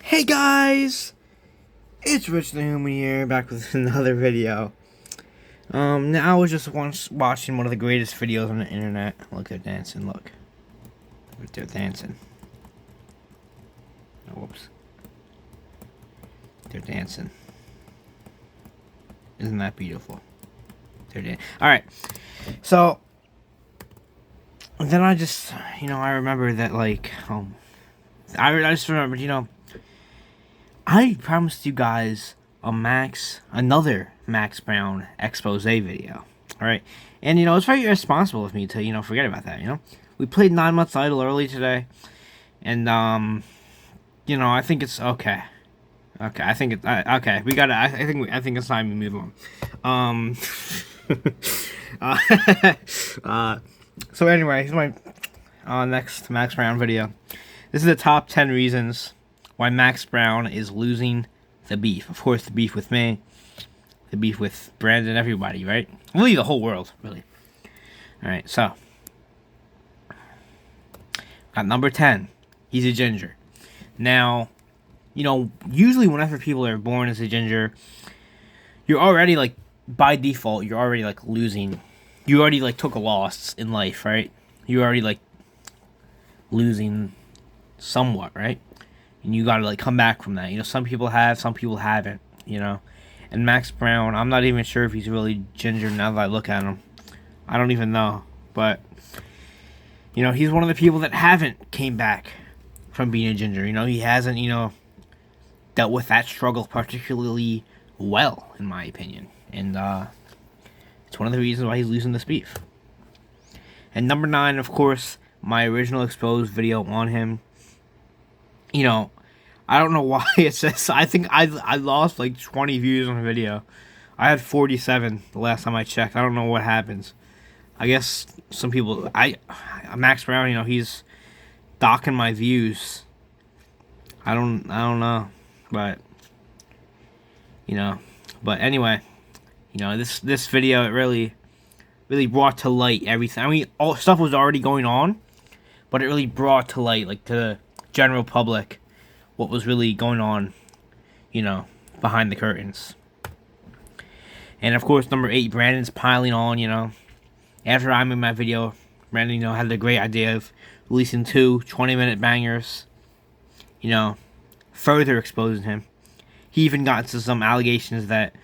Hey guys, it's Rich the Human here, back with another video. Now I was just once watching one of the greatest videos on the internet. Look, they're dancing. Look, they're dancing. Oh, whoops, they're dancing. Isn't that beautiful? They're dancing. All right, so then I just, I remember that I just remembered, I promised you guys another Max Brown expose video. Alright? And, it's very irresponsible of me to, forget about that, We played 9 Months Idle early today. And, I think it's okay. Okay, I think it's, okay, we gotta, I think it's time we move on. So anyway, here's my, next Max Brown video. This is the top 10 reasons why Max Brown is losing the beef. Of course, the beef with me, the beef with Brandon, everybody, right? Really, the whole world, really. Alright, so. At number 10, he's a ginger. Now, usually whenever people are born as a ginger, you're already, by default, you're already, losing. You already, took a loss in life, right? You're already, losing somewhat, right? And you gotta come back from that. Some people have, some people haven't. And Max Brown, I'm not even sure if he's really ginger now that I look at him. I don't even know, but he's one of the people that haven't came back from being a ginger. He hasn't dealt with that struggle particularly well, in my opinion. And it's one of the reasons why he's losing this beef. And number 9, of course, my original exposed video on him. I don't know why it says. I think I lost 20 views on the video. I had 47 the last time I checked. I don't know what happens. I guess some people. Max Brown. He's docking my views. I don't know, but But anyway, this video, it really brought to light everything. I mean, all stuff was already going on, but it really brought to light, to the general public, what was really going on, behind the curtains. And of course, number 8, Brandon's piling on, After I made my video, Brandon, had the great idea of releasing 2 20-minute bangers, further exposing him. He even got into some allegations that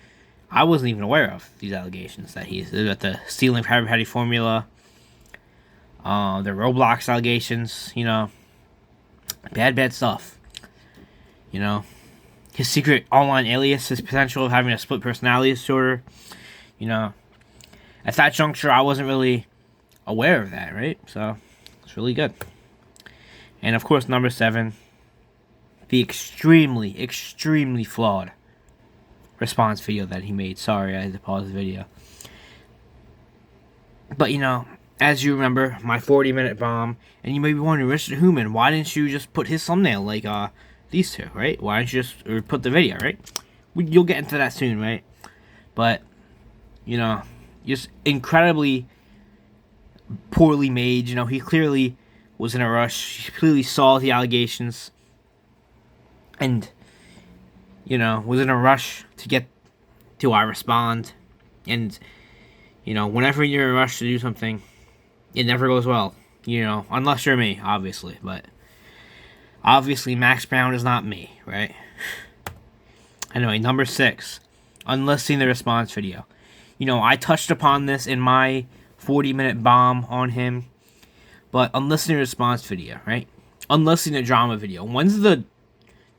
I wasn't even aware of. These allegations that he's at the stealing Krabby Patty formula, the Roblox allegations, bad stuff. His secret online alias, his potential of having a split personality disorder. At that juncture, I wasn't really aware of that, right? So, it's really good. And of course, number 7, the extremely, extremely flawed response video that he made. Sorry, I had to pause the video. But, as you remember, my 40-minute bomb, and you may be wondering, Richard Human, why didn't you just put his thumbnail these two, right? Why don't you just put the video, right? You'll get into that soon, right? But, just incredibly poorly made. He clearly was in a rush. He clearly saw the allegations. And, was in a rush to get to I respond. And, whenever you're in a rush to do something, it never goes well. Unless you're me, obviously. But obviously, Max Brown is not me, right? Anyway, number 6, unlisting the response video. I touched upon this in my 40-minute bomb on him, but unlisting the response video, right? Unlisting the drama video. When's the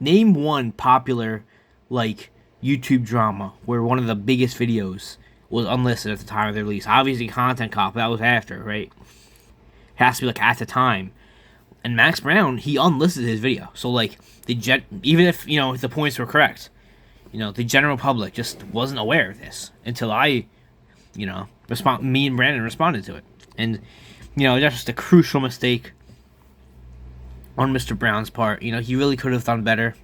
name one popular YouTube drama where one of the biggest videos was unlisted at the time of the release? Obviously, Content Cop, that was after, right? It has to be at the time. And Max Brown, he unlisted his video. So even if the points were correct, the general public just wasn't aware of this until me and Brandon responded to it. And that's just a crucial mistake on Mr. Brown's part. He really could have done better.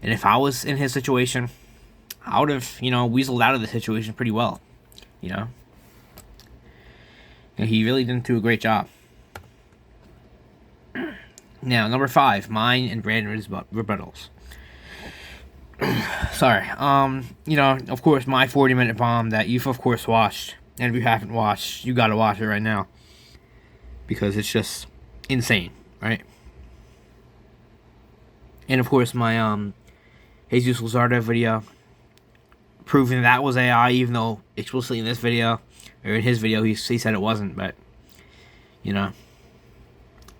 And if I was in his situation, I would have weaseled out of the situation pretty well. He really didn't do a great job. Now, number 5, mine and Brandon's rebuttals. Sorry. Of course, my 40-minute bomb that you've, of course, watched. And if you haven't watched, you gotta watch it right now. Because it's just insane, right? And, of course, my, Jesus Luzardo video. Proving that was AI, even though explicitly in this video, or in his video, he said it wasn't, but,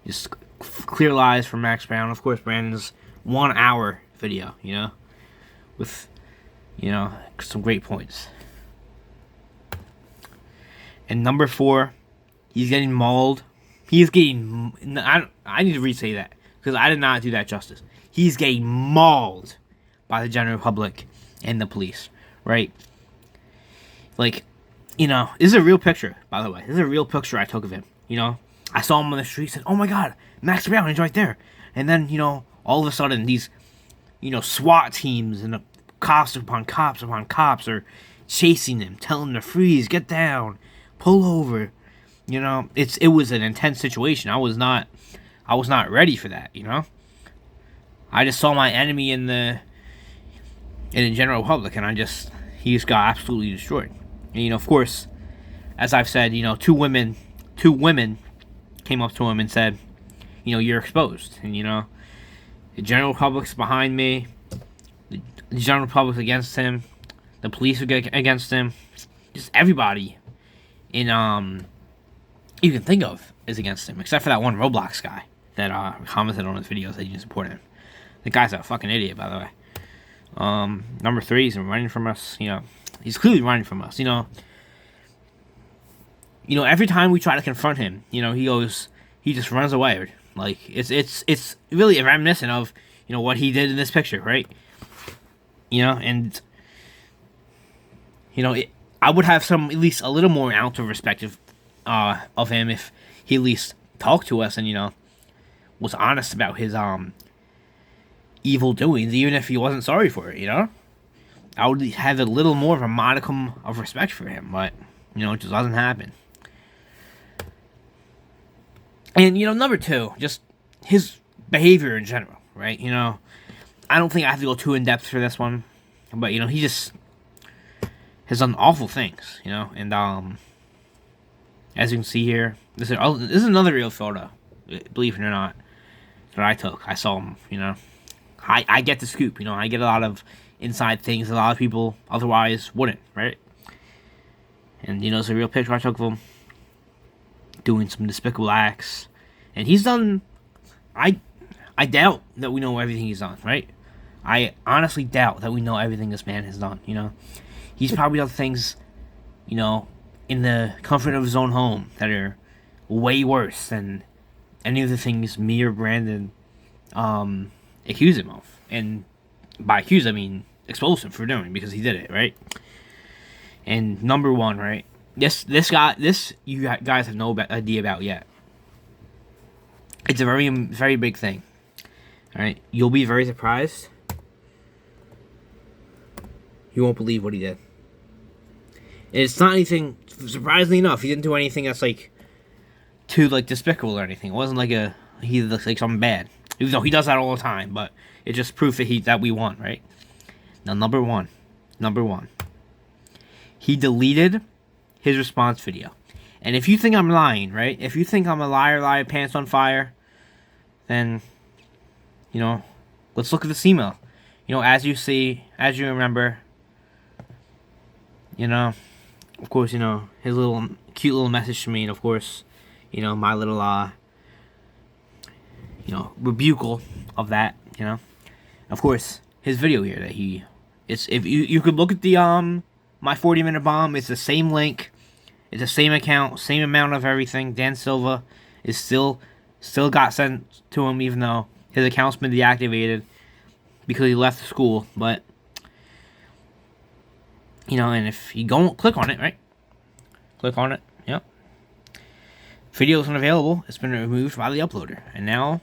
just clear lies from Max Brown. Of course, Brandon's 1 hour video, with, some great points. And number 4, he's getting mauled. He's getting, I need to re-say that, because I did not do that justice. He's getting mauled by the general public and the police, right? Like, this is a real picture, by the way. This is a real picture I took of him, I saw him on the street, said, oh my god, Max Brown is right there. And then, all of a sudden, these, SWAT teams and cops upon cops are chasing him, telling him to freeze, get down, pull over. It was an intense situation. I was not ready for that, I just saw my enemy in the general public, and he just got absolutely destroyed. And, of course, as I've said, two women came up to him and said, you're exposed. And, the general public's behind me. The general public's against him. The police are against him. Just everybody in, you can think of is against him. Except for that one Roblox guy that commented on his videos that he didn't support him. The guy's a fucking idiot, by the way. Number 3, he's running from us. He's clearly running from us. Every time we try to confront him, he just runs away. Like, it's really reminiscent of, what he did in this picture, right? And, I would have at least a little more ounce of respect of him if he at least talked to us and, was honest about his, evil doings, even if he wasn't sorry for it, I would have a little more of a modicum of respect for him, but, it just doesn't happen. And, number 2, just his behavior in general, right? I don't think I have to go too in-depth for this one, but, he just has done awful things, and, as you can see here, this is another real photo, believe it or not, that I took. I saw him, I get the scoop, I get a lot of inside things a lot of people otherwise wouldn't, right? And, it's a real picture I took of him doing some despicable acts. And he's done, I doubt that we know everything he's done, right? I honestly doubt that we know everything this man has done, He's probably done things, in the comfort of his own home that are way worse than any of the things me or Brandon, accuse him of. And by accuse, I mean expose him for doing, because he did it, right? And number 1, right? This guy, you guys have no idea about yet. It's a very, very big thing. Alright? You'll be very surprised. You won't believe what he did. And it's not anything, surprisingly enough, he didn't do anything that's, too, despicable or anything. It wasn't he looks like something bad. Even though he does that all the time, but it's just proof that we won, right? Now, number one. He deleted his response video. And if you think I'm lying, right? If you think I'm a liar, pants on fire, then, let's look at this email. As you remember, of course, his little, cute little message to me, and of course, my little, rebukal of that, Of course, his video here that if you could look at the, my 40-minute bomb, it's the same link, it's the same account, same amount of everything. Dan Silva is still got sent to him, even though his account's been deactivated because he left the school, but, and if you go click on it, right? Click on it, yep. Video isn't available, it's been removed by the uploader. And now,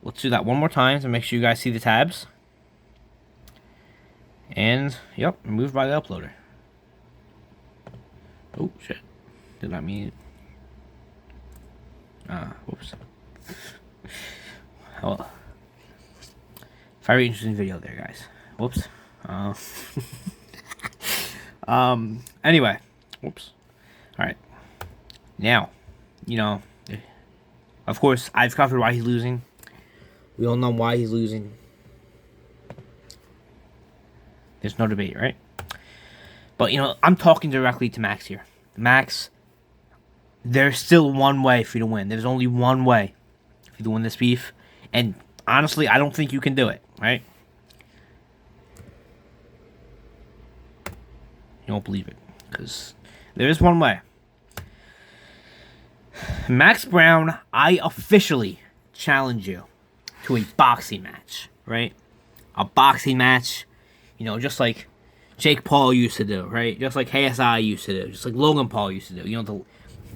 let's do that one more time to make sure you guys see the tabs. And, yep, removed by the uploader. Oh, shit. Did not mean it. Whoops. Well, very interesting video there, guys. Whoops. Anyway. Whoops. Alright. Now, of course, I've covered why he's losing. We all know why he's losing. There's no debate, right? But, I'm talking directly to Max here. Max, there's still one way for you to win. There's only one way for you to win this beef. And honestly, I don't think you can do it, right? You won't believe it. Because there is one way. Max Brown, I officially challenge you to a boxing match, right? A boxing match, just like Jake Paul used to do, right? Just like KSI used to do, just like Logan Paul used to do.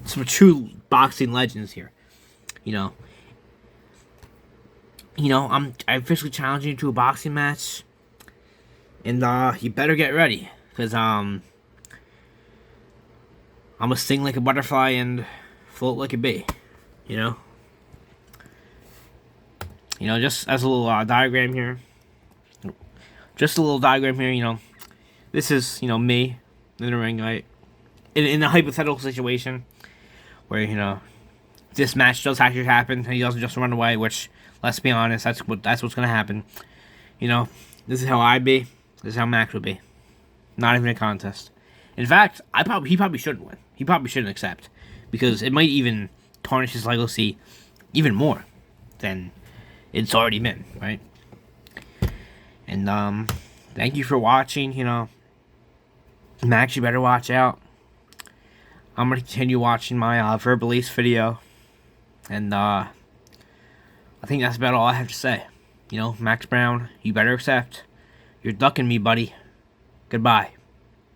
Some true boxing legends here. I officially challenging you to a boxing match, and you better get ready, because I'm gonna sting like a butterfly and float like a bee, just as a little diagram here. Just a little diagram here, this is, me in the ring, right? In a hypothetical situation where, this match does actually happen and he doesn't just run away, which, let's be honest, that's what's gonna happen. This is how I'd be. This is how Max would be. Not even a contest. In fact, he probably shouldn't win. He probably shouldn't accept, because it might even tarnish his legacy even more than it's already been, right? And thank you for watching. Max, you better watch out. I'm gonna continue watching my Verbal Ace video, and I think that's about all I have to say. Max Brown, you better accept. You're ducking me, buddy. Goodbye.